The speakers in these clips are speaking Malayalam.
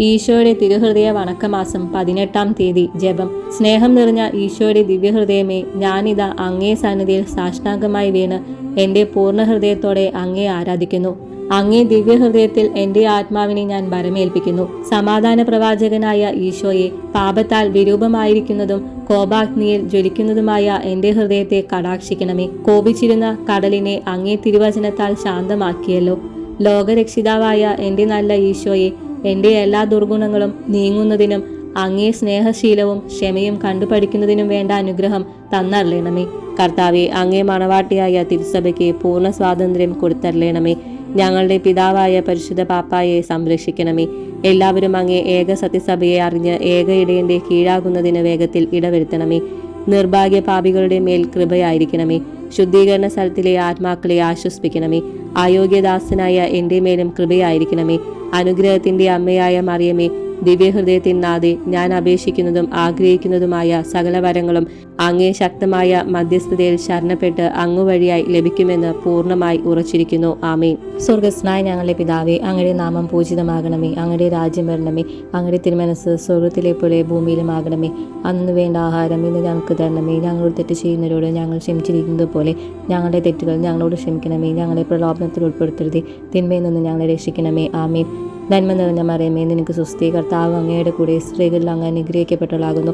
ഈശോയുടെ തിരുഹൃദയ വണക്കമാസം 18-ാം തീയതി ജപം. സ്നേഹം നിറഞ്ഞ ഈശോയുടെ ദിവ്യഹൃദയമേ, ഞാനിതാ അങ്ങേ സന്നിധിയിൽ സാഷ്ടാംഗമായി വീണ് എൻ്റെ പൂർണ്ണ ഹൃദയത്തോടെ അങ്ങേ ആരാധിക്കുന്നു. അങ്ങേ ദിവ്യഹൃദയത്തിൽ എൻ്റെ ആത്മാവിനെ ഞാൻ ഭരമേൽപ്പിക്കുന്നു. സമാധാന പ്രവാചകനായ ഈശോയെ, പാപത്താൽ വിരൂപമായിരിക്കുന്നതും കോപാഗ്നിയിൽ ജ്വലിക്കുന്നതുമായ എൻ്റെ ഹൃദയത്തെ കടാക്ഷിക്കണമേ. കോപിച്ചിരുന്ന കടലിനെ അങ്ങേ തിരുവചനത്താൽ ശാന്തമാക്കിയല്ലോ. ലോകരക്ഷിതാവായ എൻ്റെ നല്ല ഈശോയെ, എൻ്റെ എല്ലാ ദുർഗുണങ്ങളും നീങ്ങുന്നതിനും അങ്ങേ സ്നേഹശീലവും ക്ഷമയും കണ്ടുപഠിക്കുന്നതിനും വേണ്ട അനുഗ്രഹം തന്നറിയണമേ. കർത്താവെ, അങ്ങേ മണവാട്ടിയായ തിരുസഭയ്ക്ക് പൂർണ്ണ സ്വാതന്ത്ര്യം കൊടുത്തറിയണമേ. ഞങ്ങളുടെ പിതാവായ പരിശുദ്ധ പാപ്പായെ സംരക്ഷിക്കണമേ. എല്ലാവരും അങ്ങേ ഏക സത്യസഭയെ അറിഞ്ഞ് ഏക ഇടയന്റെ കീഴാകുന്നതിന് വേഗത്തിൽ ഇടവരുത്തണമേ. നിർഭാഗ്യ പാപികളുടെ മേൽ കൃപയായിരിക്കണമേ. ശുദ്ധീകരണ സ്ഥലത്തിലെ ആത്മാക്കളെ ആശ്വസിപ്പിക്കണമേ. അയോഗ്യദാസനായ എൻ്റെ മേലും കൃപയായിരിക്കണമേ. അനുഗ്രഹത്തിന്റെ അമ്മയായ മറിയമേ, ദിവ്യഹൃദയത്തിനാതെ ഞാൻ അപേക്ഷിക്കുന്നതും ആഗ്രഹിക്കുന്നതുമായ സകല വരങ്ങളും അങ്ങേ ശക്തമായ മധ്യസ്ഥതയിൽ ശരണപ്പെട്ട് അങ്ങു വഴിയായി ലഭിക്കുമെന്ന് പൂർണ്ണമായി ഉറച്ചിരിക്കുന്നു. ആമേൻ. സ്വർഗസ്നായ ഞങ്ങളുടെ പിതാവേ, അങ്ങയുടെ നാമം പൂജിതമാകണമേ. അങ്ങയുടെ രാജ്യം വരണമേ. അങ്ങയുടെ തിരുമനസ് സ്വർഗത്തിലെ പോലെ ഭൂമിയിലുമാകണമേ. അന്ന് വേണ്ട ആഹാരം ഇന്ന് ഞങ്ങൾക്ക് തരണമേ. ഞങ്ങളോട് തെറ്റ് ചെയ്യുന്നവരോട് ഞങ്ങൾ ക്ഷമിച്ചിരിക്കുന്നത് പോലെ ഞങ്ങളുടെ തെറ്റുകൾ ഞങ്ങളോട് ക്ഷമിക്കണമേ. ഞങ്ങളെ പ്രലോഭനത്തിൽ ഉൾപ്പെടുത്തരുതേ, തിന്മയിൽ നിന്ന് ഞങ്ങളെ രക്ഷിക്കണമേ. ആമേൻ. നന്മ നിറഞ്ഞ മറിയമേ, നിനക്ക് സ്വസ്തി. കർത്താവ് അങ്ങയുടെ കൂടെ സ്ത്രീകളിൽ അങ്ങ് അനുഗ്രഹിക്കപ്പെട്ടവളാകുന്നു.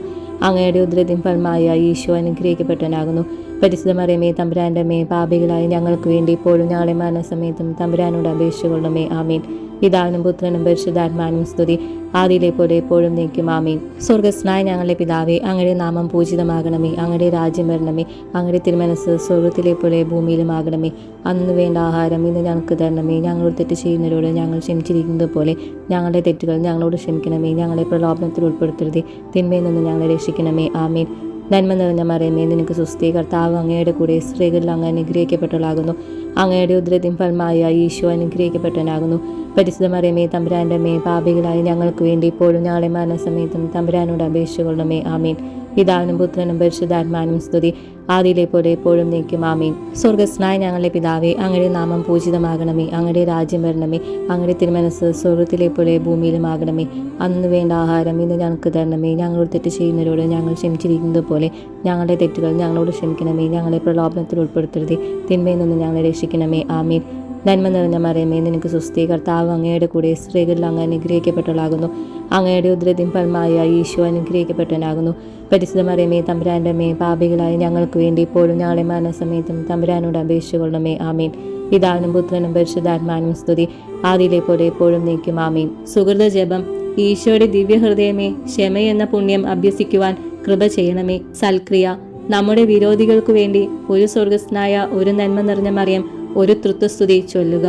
അങ്ങയുടെ ഉദരത്തിൻ ഫലമായ ഈശോ അനുഗ്രഹിക്കപ്പെട്ടവനാകുന്നു. പരിശുദ്ധ മറിയമേ, തമ്പുരാന്റെ അമ്മേ, പാപികളായ ഞങ്ങൾക്ക് വേണ്ടി ഇപ്പോഴും ഞങ്ങളെ മരണസമയത്തും തമ്പുരാനോട് അപേക്ഷിച്ചുകൊള്ളണമേ. ആമീൻ. പിതാവിനും പുത്രനും പരിശുദ്ധാത്മാവിനും സ്തുതി, ആദിയിലെ പോലെ എപ്പോഴും നീക്കും. ആമീൻ. സ്വർഗസ്നായ ഞങ്ങളുടെ പിതാവേ, അങ്ങയുടെ നാമം പൂജിതമാകണമേ. അങ്ങയുടെ രാജ്യം വരണമേ. അങ്ങയുടെ തിരുമനസ് സ്വർഗത്തിലെ പോലെ ഭൂമിയിലുമാകണമേ. അന്ന് വേണ്ട ആഹാരം ഇന്ന് ഞങ്ങൾക്ക് തരണമേ. ഞങ്ങളോട് തെറ്റ് ചെയ്യുന്നവരോട് ഞങ്ങൾ ക്ഷമിച്ചിരിക്കുന്നത് പോലെ ഞങ്ങളുടെ തെറ്റുകൾ ഞങ്ങളോട് ക്ഷമിക്കണമേ. ഞങ്ങളെ പ്രലോഭനത്തിൽ ഉൾപ്പെടുത്തരുതേ, തിന്മയിൽ നിന്ന് ഞങ്ങളെ രക്ഷിക്കണമേ. ആമീൻ. നന്മ നിറഞ്ഞ മറിയമേ, നിനക്ക് സ്വസ്തി. കർത്താവ് അങ്ങയുടെ കൂടെ സ്ത്രീകളിൽ അങ്ങ് അനുഗ്രഹിക്കപ്പെട്ടവളാകുന്നു. അങ്ങയുടെ ഉദരത്തിൻ ഫലമായ ഈശോ അനുഗ്രഹിക്കപ്പെട്ടവനാകുന്നു. പരിശുദ്ധ മറിയമേ, തമ്പുരാന്റെ അമ്മേ, പാപികളായ ഞങ്ങൾക്ക് വേണ്ടി ഇപ്പോഴും ഞങ്ങളെ മരണസമയത്തും തമ്പുരാനോട് അപേക്ഷിച്ചുകൊള്ളണമേ. ആമീൻ. പിതാവിനും പുത്രനും പരിശുദ്ധാത്മാവിനും സ്തുതി, ആദിയിലെ പോലെ എപ്പോഴും നീക്കും. ആമീൻ. സ്വർഗസ്നായ ഞങ്ങളുടെ പിതാവേ, അങ്ങയുടെ നാമം പൂജിതമാകണമേ. അങ്ങയുടെ രാജ്യം വരണമേ. അങ്ങയുടെ തിരുമനസ് സ്വർഗത്തിലെ പോലെ ഭൂമിയിലുമാകണമേ. അന്ന് വേണ്ട ആഹാരം ഇന്ന് ഞങ്ങൾക്ക് തരണമേ. ഞങ്ങളോട് തെറ്റ് ചെയ്യുന്നവരോട് ഞങ്ങൾ ക്ഷമിച്ചിരിക്കുന്നത് പോലെ ഞങ്ങളുടെ തെറ്റുകൾ ഞങ്ങളോട് ക്ഷമിക്കണമേ. ഞങ്ങളെ പ്രലോഭനത്തിൽ ഉൾപ്പെടുത്തരുതേ, തിന്മയിൽ നിന്ന് ഞങ്ങളെ രക്ഷിക്കണമേ. ആമീൻ. നന്മ നിറഞ്ഞ മറിയമേ, നിനക്ക് സ്വസ്തി. കർത്താവ് അങ്ങയുടെ കൂടെ സ്ത്രീകളിൽ അങ്ങ് അനുഗ്രഹിക്കപ്പെട്ടവളാകുന്നു. അങ്ങയുടെ ഉദരത്തിൻ ഫലമായ ഈശോ അനുഗ്രഹിക്കപ്പെട്ടവനാകുന്നു. പരിശുദ്ധ മറിയമേ, തമ്പുരാന്റെ അമ്മേ, പാപികളായ ഞങ്ങൾക്ക് വേണ്ടി ഇപ്പോഴും ഞങ്ങളെ മരണസമയത്തും തമ്പുരാനോട് അപേക്ഷിച്ചുകൊള്ളണമേ. ആമീൻ. പിതാവിനും പുത്രനും പരിശുദ്ധാത്മാവിനും സ്തുതി, ആദിയിലെ പോലെ എപ്പോഴും നീക്കും. ആമീൻ. സുഹൃത ജപം. ഈശോയുടെ ദിവ്യഹൃദയമേ, ക്ഷമയെന്ന പുണ്യം അഭ്യസിക്കുവാൻ കൃപ ചെയ്യണമേ. സൽക്രിയ. നമ്മുടെ വിരോധികൾക്കു വേണ്ടി ഒരു സ്വർഗസ്നായ ഒരു നന്മ നിറഞ്ഞ മറിയം ഒരു തൃത്വസ്തുതി ചൊല്ലുക.